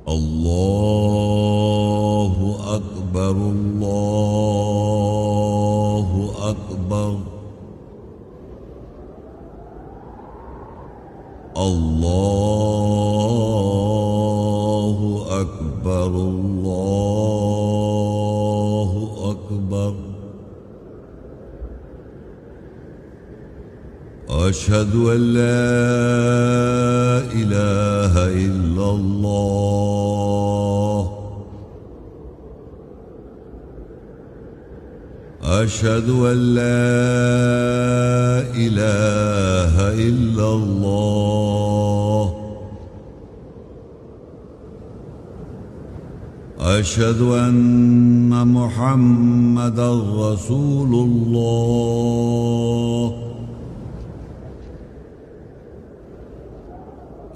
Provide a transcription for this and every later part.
الله أكبر الله أكبر الله أكبر الله أكبر أشهد أن لا إله إلا الله أشهد أن لا إله إلا الله أشهد أن محمدا رسول الله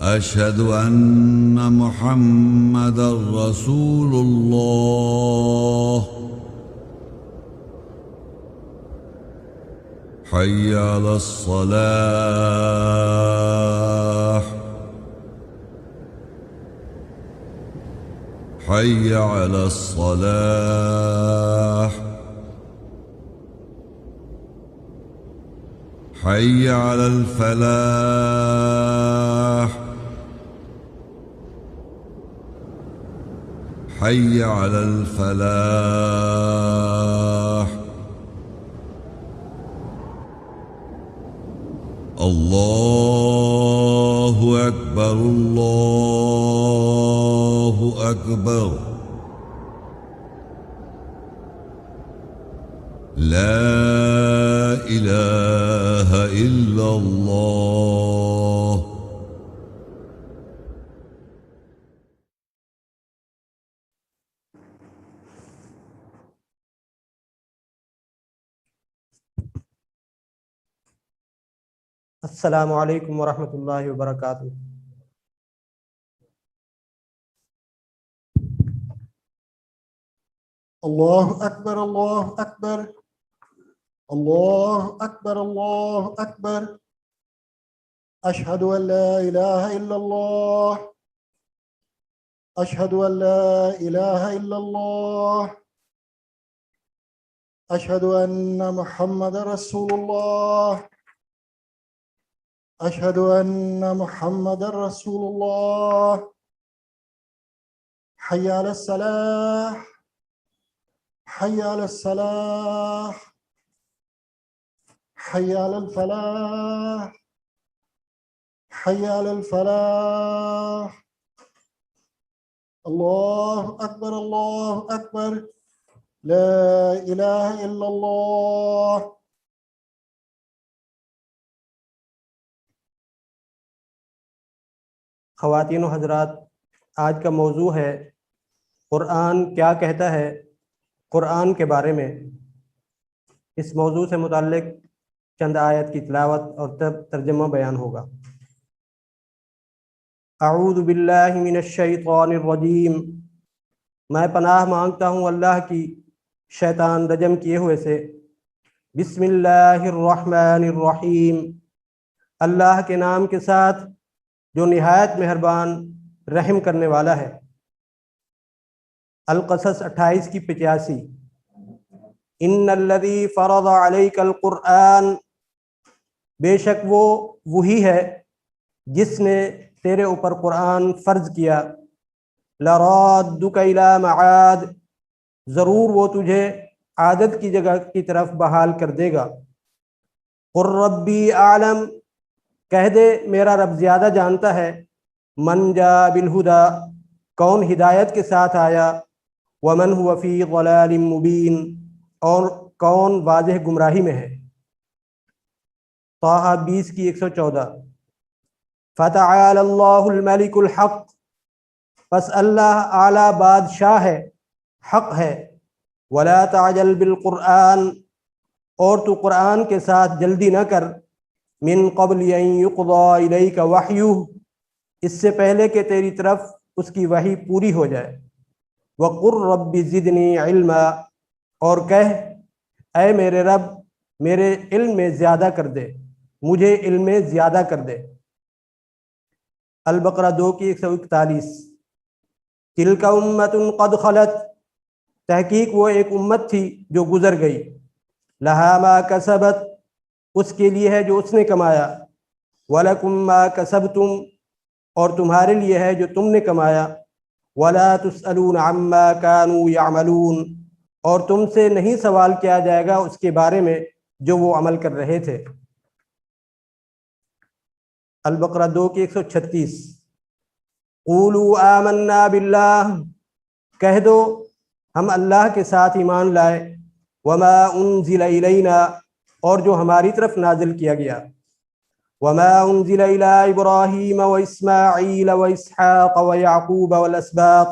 أشهد أن محمدا رسول الله حي على الصلاة حي على الصلاة حي على الفلاح حي على الفلاح الله أكبر الله أكبر لا إله إلا الله السلام علیکم ورحمۃ اللہ وبرکاتہ۔ اللہ اکبر اللہ اکبر اللہ اکبر اللہ اکبر اشہد ان لا الہ الا اللہ اشہد ان لا الہ الا اللہ اشہد ان محمد رسول اللہ اشہد ان محمد رسول اللہ حی علی الصلاح حي على الصلاح حي على الفلاح حي على الفلاح الله أكبر لا إله إلا الله۔ خواتین و حضرات، آج کا موضوع ہے قرآن کیا کہتا ہے قرآن کے بارے میں۔ اس موضوع سے متعلق چند آیت کی تلاوت اور ترجمہ بیان ہوگا۔ اعوذ باللہ من الشیطان الرجیم، میں پناہ مانگتا ہوں اللہ کی شیطان رجم کیے ہوئے سے۔ بسم اللہ الرحمن الرحیم، اللہ کے نام کے ساتھ جو نہایت مہربان رحم کرنے والا ہے۔ القصص 28 کی 85۔ ان الذی فرض علیک القرآن، بے شک وہ وہی ہے جس نے تیرے اوپر قرآن فرض کیا۔ لرادک الی معاد، ضرور وہ تجھے عادت کی جگہ کی طرف بحال کر دے گا۔ قل ربی اعلم، کہہ دے میرا رب زیادہ جانتا ہے۔ من جاء بالہدی، کون ہدایت کے ساتھ آیا۔ ومن هو فی ضلال مبین، اور کون واضح گمراہی میں ہے۔ طٰہٰ 20 کی 114۔ فتعالی اللہ الملک الحق، پس اللہ اعلیٰ بادشاہ ہے، حق ہے۔ ولا تعجل بالقرآن، اور تو قرآن کے ساتھ جلدی نہ کر۔ من قبل ان یقضی الیک وحیہ، اس سے پہلے کہ تیری طرف اس کی وحی پوری ہو جائے۔ وقر رب زدنی علما، اور کہہ اے میرے رب میرے علم میں زیادہ کر دے، مجھے علم میں زیادہ کر دے۔ البقرہ 2 کی 141۔ تلک امۃ قد خلت، تحقیق وہ ایک امت تھی جو گزر گئی، لہا ما کسبت، اس کے لیے ہے جو اس نے کمایا، ولکم ما کسبتم، اور تمہارے لیے ہے جو تم نے کمایا، ولا تسألون عما كانوا يعملون، اور تم سے نہیں سوال کیا جائے گا اس کے بارے میں جو وہ عمل کر رہے تھے۔ البقرہ 2 کی 136۔ قولوا آمنا باللہ، کہہ دو ہم اللہ کے ساتھ ایمان لائے، وما انزل الینا، اور جو ہماری طرف نازل کیا گیا، وما انزل الى ابراہیم واسماعیل واسحاق ویعقوب والاسباط،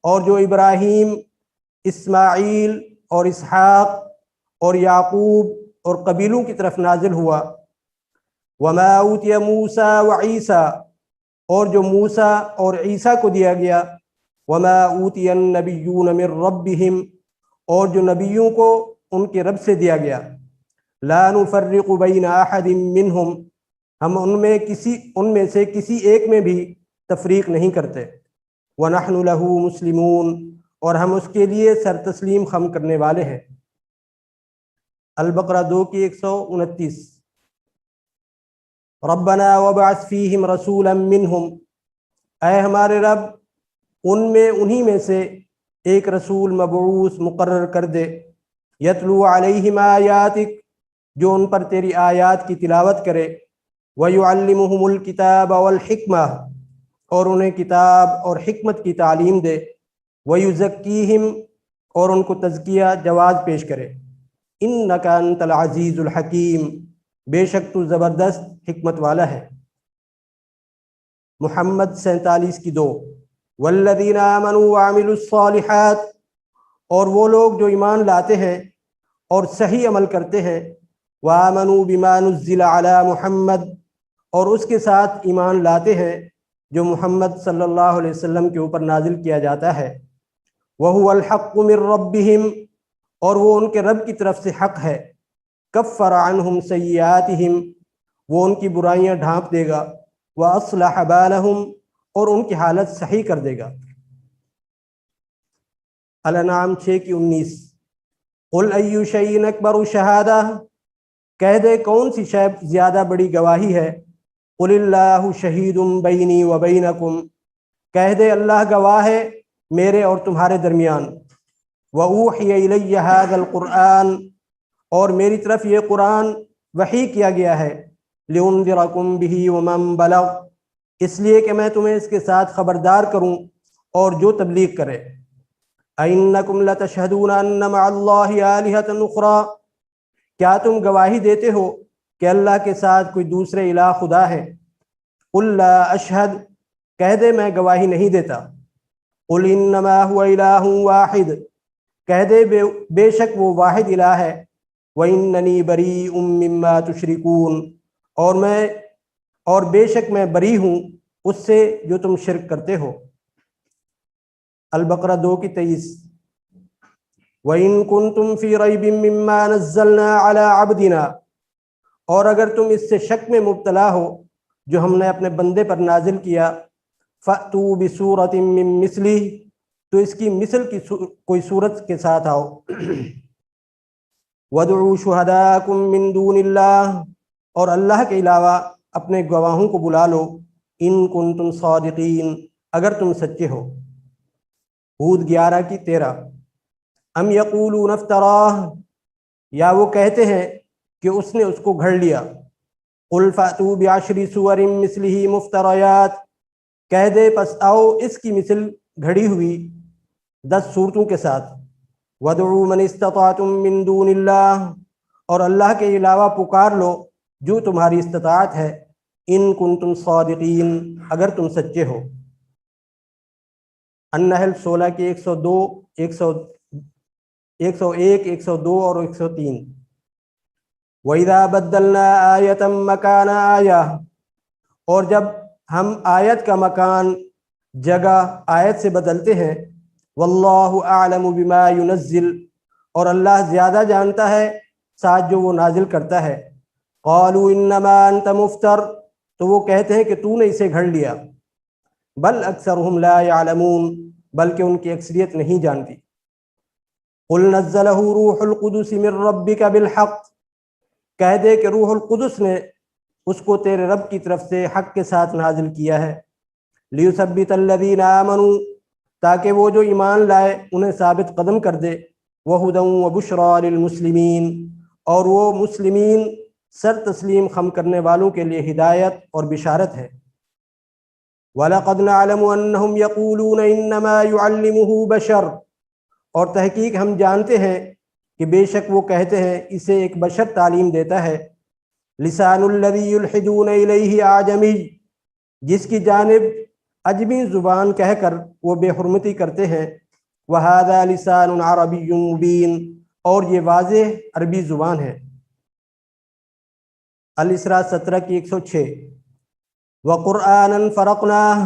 اور جو ابراہیم، اسماعیل اور اسحاق اور یعقوب اور قبیلوں کی طرف نازل ہوا، وما اوتی موسیٰ وعیسیٰ، اور جو موسیٰ اور عیسیٰ کو دیا گیا، وما اوتی النبیون من ربہم، اور جو نبیوں کو ان کے رب سے دیا گیا، لا نفرق بین احد منہم، ہم ان میں سے کسی ایک میں بھی تفریق نہیں کرتے، وَنَحْنُ لَهُ مُسْلِمُونَ، اور ہم اس کے لیے سر تسلیم خم کرنے والے ہیں۔ البقرہ 2 کی 129۔ ربنا وابعث فیہم رسولا منہم، اے ہمارے رب ان میں انہی میں سے ایک رسول مبعوث مقرر کر دے، یتلو علیہم آیاتک، جو ان پر تیری آیات کی تلاوت کرے، وَيُعَلِّمُهُمُ الْكِتَابَ وَالْحِکْمَةَ، اور انہیں کتاب اور حکمت کی تعلیم دے، وَيُزَكِّيهِمْ، اور ان کو تزکیہ جواز پیش کرے، إِنَّكَ أَنْتَ الْعَزِيزُ الْحَكِيمُ، بے شک تو زبردست حکمت والا ہے۔ محمد 47 کی 2۔ وَالَّذِينَ آمَنُوا وَعَمِلُوا الصَّالِحَاتِ، اور وہ لوگ جو ایمان لاتے ہیں اور صحیح عمل کرتے ہیں، وَآمَنُوا بِمَا نُزِّلَ عَلَى مُحَمَّد، اور اس کے ساتھ ایمان لاتے ہیں جو محمد صلی اللہ علیہ وسلم کے اوپر نازل کیا جاتا ہے، وَهُوَ الْحَقُّ مِن رَبِّهِمْ، اور وہ ان کے رب کی طرف سے حق ہے، كَفَّرَ عَنْهُمْ سَيِّئَاتِهِمْ، وہ ان کی برائیاں ڈھانپ دے گا، وَأَصْلَحَ بَالَهُمْ، اور ان کی حالت صحیح کر دے گا۔ الانعام 6 کی 19۔ قُلْ أَيُّ شَيْءٍ أَكْبَرُ شَهَادَةً، کہہ دے کون سی شے زیادہ بڑی گواہی ہے، قُلِ اللَّهُ شَهِيدٌ بَيْنِي وَبَيْنَكُمْ، کہہ دے اللہ گواہ ہے میرے اور تمہارے درمیان، وَأُوحِيَ إِلَيَّ هَذَا الْقُرْآنُ، اور میری طرف یہ قرآن وحی کیا گیا ہے، لِأُنذِرَكُمْ بِهِ وَمَن بَلَغَ، اس لیے کہ میں تمہیں اس کے ساتھ خبردار کروں اور جو تبلیغ کرے۔ أَإِنَّكُمْ لَتَشْهَدُونَ أَنَّ مَعَ اللَّهِ آلِهَةً أُخْرَىٰ، کیا تم گواہی دیتے ہو کہ اللہ کے ساتھ کوئی دوسرے الہ خدا ہے؟ قُلْ لَا أَشْهَدُ، کہہ دے میں گواہی نہیں دیتا۔ قُلْ إِنَّمَا هُوَ إِلَٰهٌ وَاحِدٌ، کہہ دے بے شک وہ واحد الہ ہے، وَإِنَّنِي بَرِيءٌ مِّمَّا تُشْرِكُونَ، اور بے شک میں بری ہوں اس سے جو تم شرک کرتے ہو۔ البقرہ 2 کی 23۔ وَإِن كُنتُمْ فِي رَيْبٍ مِّمَّا نَزَّلْنَا عَلَىٰ عَبْدِنَا، اور اگر تم اس سے شک میں مبتلا ہو جو ہم نے اپنے بندے پر نازل کیا، فَأْتُوا بِسُورَةٍ مِّن مِّثْلِهِ، تو اس کی مثل کی کوئی صورت کے ساتھ آؤ، وَادْعُوا شُهَدَاءَكُم مِّن دُونِ اللَّهِ، اور اللہ کے علاوہ اپنے گواہوں کو بلا لو، ان کنتم صادقین، اگر تم سچے ہو۔ ہود 11 کی 13۔ ام یقولون افتراہ، یا وہ کہتے ہیں کہ اس نے اس کو گھڑ لیا، قل فأتوا بعشر سور مثلہ مفتریات، کہہ دے پس آؤ اس کی مثل گھڑی ہوئی 10 صورتوں کے ساتھ، وادعوا من استطعتم من دون اللہ، اور اللہ کے علاوہ پکار لو جو تمہاری استطاعت ہے، ان کنتم صادقین، اگر تم سچے ہو۔ النحل 16 کی 102، 101، 102 اور 103۔ وَإِذَا بَدَّلْنَا آیَةً مَّكَانَ آیَةٍ، اور جب ہم آیت کا مکان جگہ آیت سے بدلتے ہیں، واللہ اعلم بما ينزل، اور اللہ زیادہ جانتا ہے ساتھ جو وہ نازل کرتا ہے، قالوا انما انت مفتر، تو وہ کہتے ہیں کہ تو نے اسے گھڑ لیا، بل اکثرهم لا يعلمون، بلکہ ان کی اکثریت نہیں جانتی۔ قل نزلہ روح القدس من ربک بالحق، کہہ دے کہ روح القدس نے اس کو تیرے رب کی طرف سے حق کے ساتھ نازل کیا ہے۔ لیثبت الذین آمنوا، تاکہ وہ جو ایمان لائے انہیں ثابت قدم کر دے، وہدی وبشریٰ للمسلمین، اور وہ مسلمین سر تسلیم خم کرنے والوں کے لیے ہدایت اور بشارت ہے۔ وَلَقَدْ نَعْلَمُ أَنَّهُمْ يَقُولُونَ إِنَّمَا يُعَلِّمُهُ بَشَرٌ، اور تحقیق ہم جانتے ہیں کہ بے شک وہ کہتے ہیں اسے ایک بشر تعلیم دیتا ہے۔ لسان الذی یلحدون الیہ اعجمی، جس کی جانب عجمی زبان کہہ کر وہ بے حرمتی کرتے ہیں۔ وہذا لسان عربی مبین، اور یہ واضح عربی زبان ہے۔ الاسراء 17 کی 106۔ وقرآنا فرقناہ،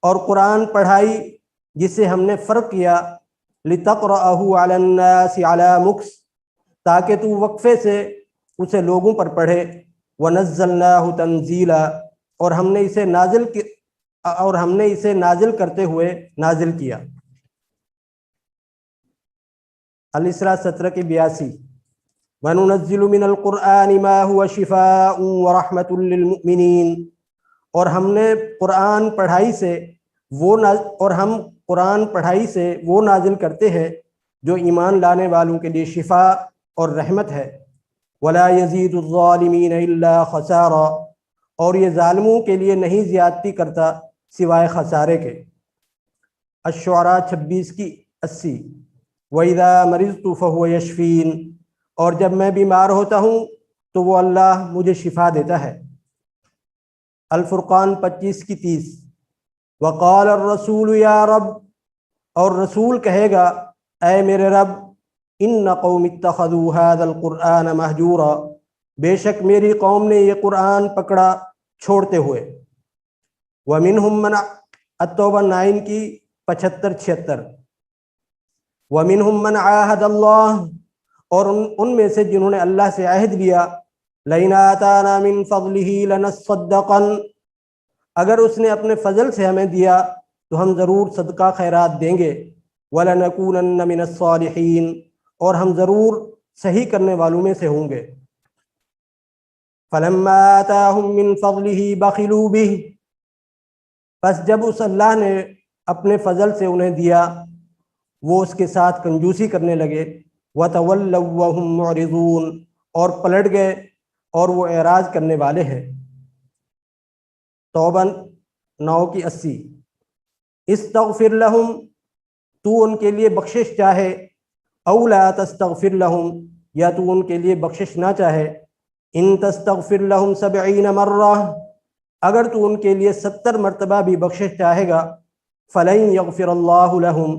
اور قرآن پڑھائی جسے ہم نے فرق کیا، لتقرأہ علی الناس علی مکث، تاکہ تو وقفے سے اسے لوگوں پر پڑھے۔ ونزلناہ تنزیلا، اور ہم نے اسے نازل کرتے ہوئے نازل کیا۔ الاسراء 17 کی 82۔ وننزل من القرآن ما هو شفاء ورحمة للمؤمنین، اور ہم قرآن پڑھائی سے وہ نازل کرتے ہیں جو ایمان لانے والوں کے لیے شفا اور رحمت ہے۔ ولا يزيد الظالمین الا خسارا، اور یہ ظالموں کے لیے نہیں زیادتی کرتا سوائے خسارے کے۔ الشعراء 26 کی 80۔ وَإِذَا مَرِضْتُ فَهُوَ يَشْفِينِ، اور جب میں بیمار ہوتا ہوں تو وہ اللہ مجھے شفا دیتا ہے۔ الفرقان 25 کی 30۔ وقال الرسول یا رب، اور رسول کہے گا اے میرے رب، ان قوم اتخذوا هذا القرآن مہجورا، بے شک میری قوم نے یہ قرآن پکڑا چھوڑتے ہوئے۔ ومنہم من، التوبہ 9 کی 75-76۔ ومنہم من عاہد اللہ، اور ان میں سے جنہوں نے اللہ سے عہد لیا، لئن آتانا من فضلہ لنصدقن، اگر اس نے اپنے فضل سے ہمیں دیا تو ہم ضرور صدقہ خیرات دیں گے۔ وَلَنَكُونَنَّ مِنَ الصَّالِحِينَ، اور ہم ضرور صحیح کرنے والوں میں سے ہوں گے۔ فَلَمَّا آتَاهُم مِّن فَضْلِهِ بَخِلُوا بِهِ، پس جب اس اللہ نے اپنے فضل سے انہیں دیا وہ اس کے ساتھ کنجوسی کرنے لگے۔ وَتَوَلَّوْا وَهُمْ مُعْرِضُونَ، اور پلٹ گئے اور وہ اعراض کرنے والے ہیں۔ توبہ 9 کی 80۔ استغفر لہم، تو ان کے لیے بخشش چاہے، او لا تستغفر لہم، یا تو ان کے لیے بخشش نہ چاہے۔ ان تستغفر لہم 70 مرہ، اگر تو ان کے لیے 70 مرتبہ بھی بخشش چاہے گا، فلن یغفر اللہ لہم،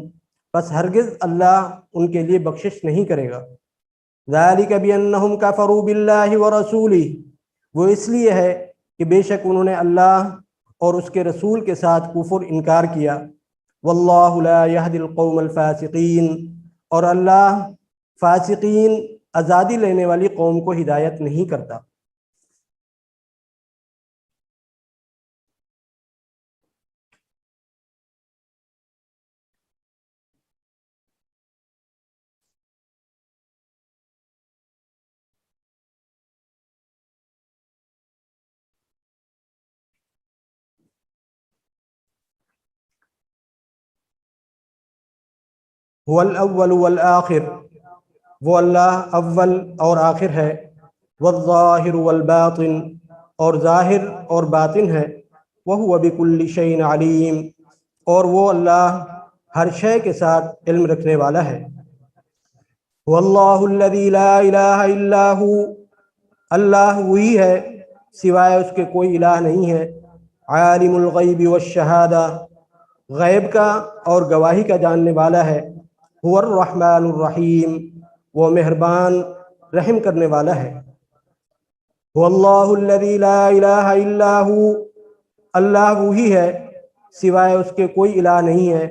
بس ہرگز اللہ ان کے لیے بخشش نہیں کرے گا۔ ذالک بانہم کفروا باللہ ورسولہ، وہ اس لیے ہے کہ بے شک انہوں نے اللہ اور اس کے رسول کے ساتھ کفر انکار کیا۔ واللہ لا یہدی القوم الفاسقین، اور اللہ فاسقین آزادی لینے والی قوم کو ہدایت نہیں کرتا۔ هو الاول والآخر، وہ اللہ اول اور آخر ہے۔ والظاہر والباطن، اور ظاہر اور باطن ہے۔ وہو بکل شیء علیم، اور وہ اللہ ہر شے کے ساتھ علم رکھنے والا ہے۔ واللہ الذی لا الہ الا ہو، اللہ وہی ہے سوائے اس کے کوئی الہ نہیں ہے۔ عالم الغیب والشہادہ، غیب کا اور گواہی کا جاننے والا ہے۔ هو الرحمن الرحیم، وہ مہربان رحم کرنے والا ہے۔ هو اللہ الذی لا الہ الا ہو، اللہ وہی ہے سوائے اس کے کوئی الہ نہیں ہے۔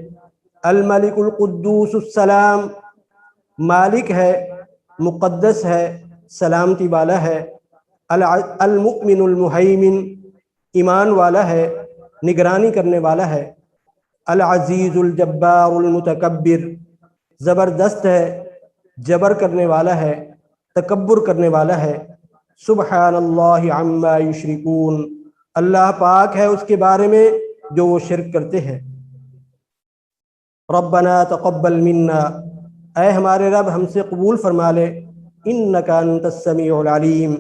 الملک القدوس السلام، مالک ہے، مقدس ہے، سلامتی والا ہے۔ المؤمن المہیمن، ایمان والا ہے۔ نگرانی کرنے والا ہے، العزیز الجبار المتکبر، زبردست ہے، جبر کرنے والا ہے، تکبر کرنے والا ہے۔ سبحان اللہ عما یشرکون، اللہ پاک ہے اس کے بارے میں جو وہ شرک کرتے ہیں۔ ربنا تقبل منا، اے ہمارے رب ہم سے قبول فرما لے، انک انت السمیع العلیم،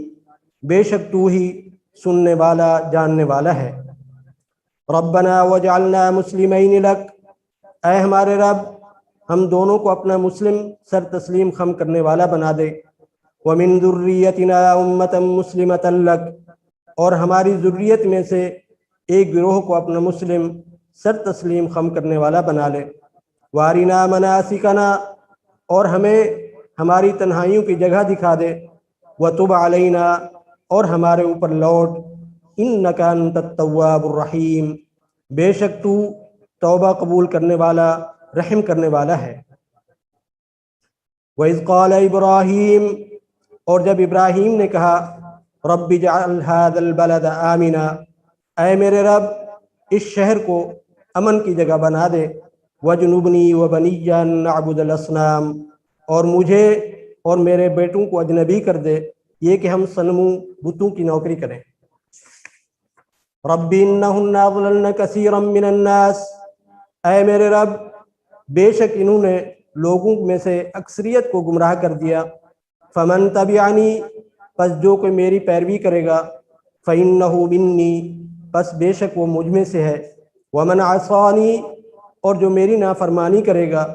بے شک تو ہی سننے والا جاننے والا ہے۔ ربنا وجعلنا مسلمین لک، اے ہمارے رب ہم دونوں کو اپنا مسلم سر تسلیم خم کرنے والا بنا دے، ومن ذریتنا امۃ مسلمۃ لک، اور ہماری ذریت میں سے ایک گروہ کو اپنا مسلم سر تسلیم خم کرنے والا بنا لے، وارنا مناسکنا، اور ہمیں ہماری تنہائیوں کی جگہ دکھا دے، وتب علینا، اور ہمارے اوپر لوٹ، انک انت التواب الرحیم، بے شک تو توبہ قبول کرنے والا رحم کرنے والا ہے۔ وَإِذْ قَالَ إِبْرَاهِيمُ، اور جب ابراہیم نے کہا، رب اجعل هذا البلد آمنا، اے میرے رب اس شہر کو امن کی جگہ بنا دے، وجنبنی وبنی ان نعبد الاصنام، اور مجھے اور میرے بیٹوں کو اجنبی کر دے یہ کہ ہم صنموں بتوں کی نوکری کریں۔ رب انہن اضللن کثیرا من الناس، اے میرے رب بے شک انہوں نے لوگوں میں سے اکثریت کو گمراہ کر دیا، فمن تبعنی، پس جو کوئی میری پیروی کرے گا، فإنہ منی، پس بے شک وہ مجھ میں سے ہے، ومن عصانی، اور جو میری نافرمانی کرے گا،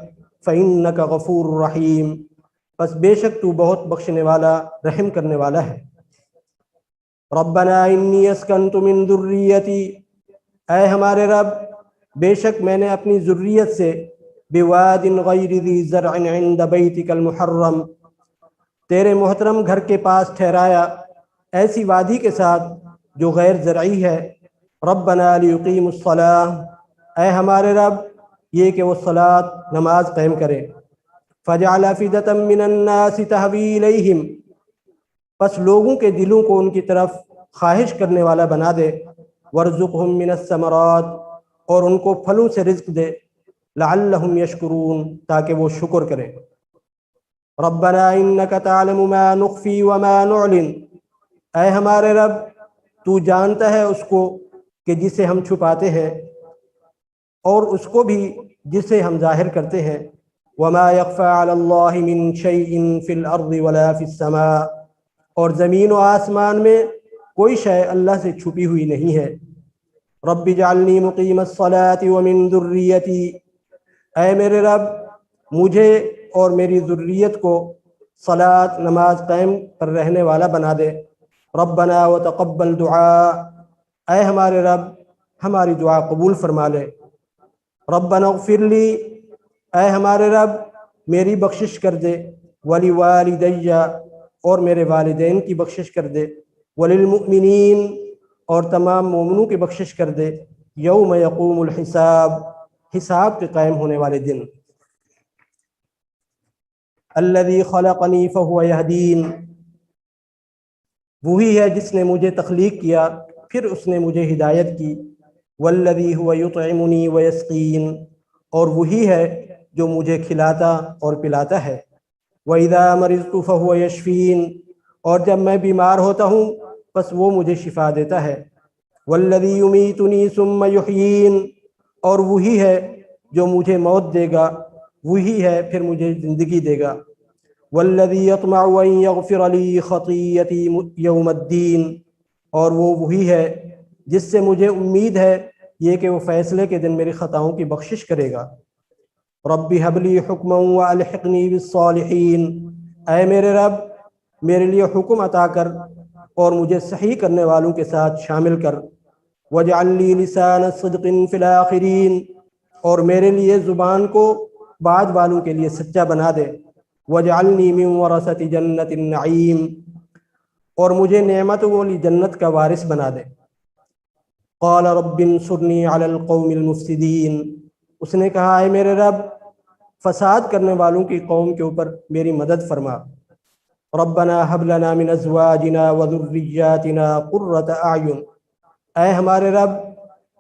فإنک غفور رحیم، پس بے شک تو بہت بخشنے والا رحم کرنے والا ہے۔ ربنا انی اسکنت من ذریتی، اے ہمارے رب بے شک میں نے اپنی ذریت سے بواد غیر ذی زرع عند بیتک المحرم، تیرے محترم گھر کے پاس ٹھہرایا، ایسی وادی کے ساتھ جو غیر زرعی ہے، ربنا لیقیموا الصلاۃ، اے ہمارے رب یہ کہ وہ صلاۃ نماز قائم کرے، فجعل افئدۃ من الناس تہوی الیہم، پس لوگوں کے دلوں کو ان کی طرف خواہش کرنے والا بنا دے، وارزقہم من الثمرات، اور ان کو پھلوں سے رزق دے، لعلہم یشکرون، تاکہ وہ شکر کریں۔ ربنا انک تعلم ما نخفی وما نعلن، اے ہمارے رب تو جانتا ہے اس کو کہ جسے ہم چھپاتے ہیں اور اس کو بھی جسے ہم ظاہر کرتے ہیں، وما یخفی علی اللہ من شیء فی الارض ولا فی السماء، اور زمین و آسمان میں کوئی شے اللہ سے چھپی ہوئی نہیں ہے۔ رب اجعلنی مقیم الصلاۃ ومن ذریتی، اے میرے رب مجھے اور میری ذریت کو صلاۃ نماز قائم پر رہنے والا بنا دے۔ ربنا وتقبل دعاء، اے ہمارے رب ہماری دعا قبول فرما لے۔ ربنا اغفر لی، اے ہمارے رب میری بخشش کر دے، ولوالدی، اور میرے والدین کی بخشش کر دے، وللمؤمنین، اور تمام مومنوں کی بخشش کر دے، یوم یقوم الحساب، حساب کے قائم ہونے والے دن۔ الذی خلقنی فہو یہدین، وہی ہے جس نے مجھے تخلیق کیا پھر اس نے مجھے ہدایت کی، والذی هو یطعمنی ویسقین، اور وہی ہے جو مجھے کھلاتا اور پلاتا ہے، وَإِذَا مَرِضْتُ فَهُوَ يَشْفِينِ، اور جب میں بیمار ہوتا ہوں پس وہ مجھے شفا دیتا ہے، وَالَّذِي يُمِيتُنِي ثُمَّ يُحْيِينِ، اور وہی ہے جو مجھے موت دے گا، وہی ہے پھر مجھے زندگی دے گا، وَالَّذِي يَطْمَعُ أَن يَغْفِرَ لِي خَطِيئَتِي يَوْمَ الدِّينِ، اور وہ وہی ہے جس سے مجھے امید ہے یہ کہ وہ فیصلے کے دن میری خطاؤں کی بخشش کرے گا۔ رب هب لی حکما والحقنی بالصالحین، اے میرے رب میرے لیے حکم عطا کر اور مجھے صحیح کرنے والوں کے ساتھ شامل کر، واجعل لی لسان صدق فی الاخرین، اور میرے لیے زبان کو بعد والوں کے لیے سچا بنا دے، واجعلنی من ورثۃ جنت النعیم، اور مجھے نعمتوں والی جنت کا وارث بنا دے۔ قال رب انصرنی علی القوم المفسدین، اس نے کہا اے میرے رب فساد کرنے والوں کی قوم کے اوپر میری مدد فرما۔ ربنا هب لنا من ازواجنا وذریاتنا قرۃ اعین، اے ہمارے رب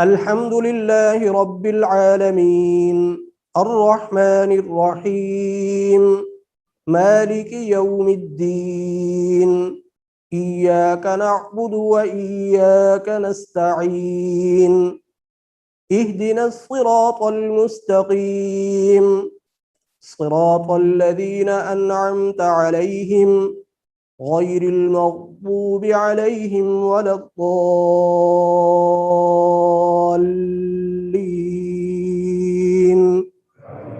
الحمد لله رب العالمين الرحمن الرحيم مالك يوم الدين إياك نعبد وإياك نستعين اهدنا الصراط المستقيم صراط الذين أنعمت عليهم غير المغضوب عليهم ولا الضالين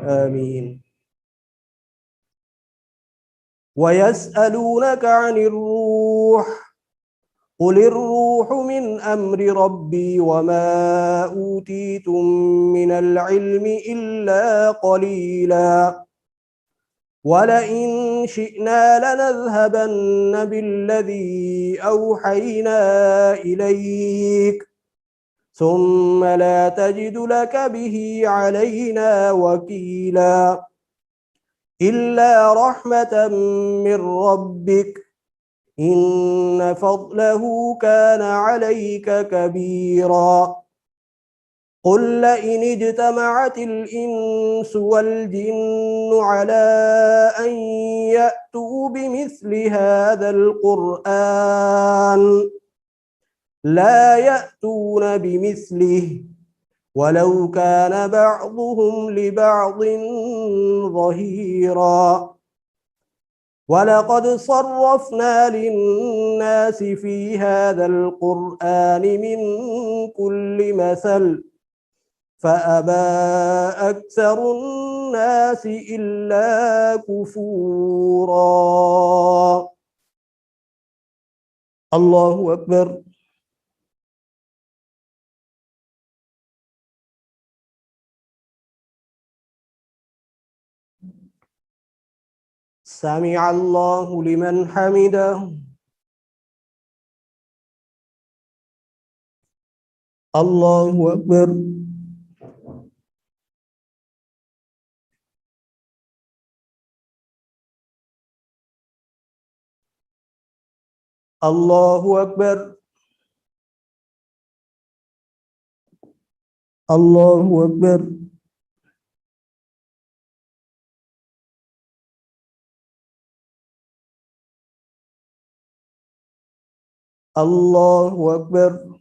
آمين. ويسألونك عن الروح قل الروح من أمر ربي وما أوتيتم من العلم إلا قليلا ولئن شئنا لنذهبن بالذي أوحينا إليك ثم لا تجد لك به علينا وكيلا إلا رحمة من ربك إن فضله كان عليك كبيرا قل لئن اجتمعت الإنس والجن على أن يأتوا بمثل هذا القرآن لا يأتون بمثله ولو كان بعضهم لبعض ظهيرا ولقد صرفنا للناس في هذا القرآن من كل مثل فأبى أكثر الناس إلا كفورا. الله أكبر. سمع الله لمن حمده. الله أكبر. الله أكبر. الله أكبر. الله أكبر.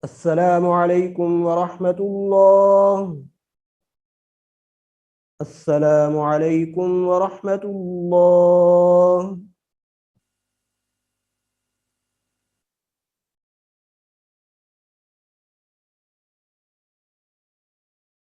السلام عليكم ورحمة الله. السلام عليكم ورحمة الله.